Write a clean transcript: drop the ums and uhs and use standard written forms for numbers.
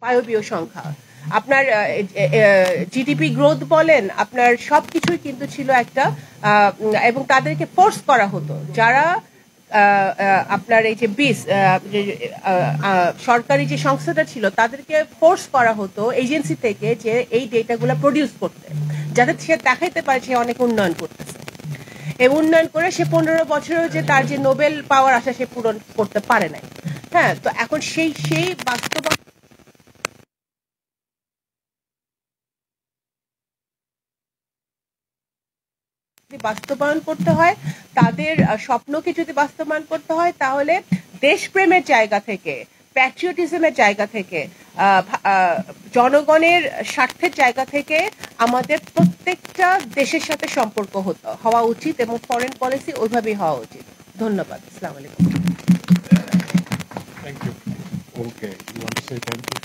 বায়বীয় সংখ্যা, আপনার জিডিপি গ্রোথ বলেন, আপনার সবকিছুই কিন্তু ছিল একটা, এবং তাদেরকে ফোর্স করা হতো, যারা আপনার এই যে সরকারি যে সংস্থাটা ছিল তাদেরকে ফোর্স করা হতো এজেন্সি থেকে যে এই ডেটাগুলো প্রডিউস করতে, যাতে সে দেখাইতে পারে সে অনেক উন্নয়ন করতেছে। এই উন্নয়ন করে সে 15 বছরেও যে তার যে নোবেল পাওয়ার আশা সে পূরণ করতে পারে নাই। হ্যাঁ, তো এখন সেই বাস্তবায়ন করতে হয়, তাদের স্বপ্নকে যদি বাস্তবায়ন করতে হয়, তাহলে দেশপ্রেমের জায়গা থেকে, প্যাট্রিয়টিজমের জায়গা থেকে, জনগণের স্বার্থের জায়গা থেকে আমাদের প্রত্যেকটা দেশের সাথে সম্পর্ক হওয়া উচিত, এবং ফরেন পলিসি ওইভাবেই হওয়া উচিত। ধন্যবাদ। আসসালামু আলাইকুম। Thank you. Okay, you want to say thank you?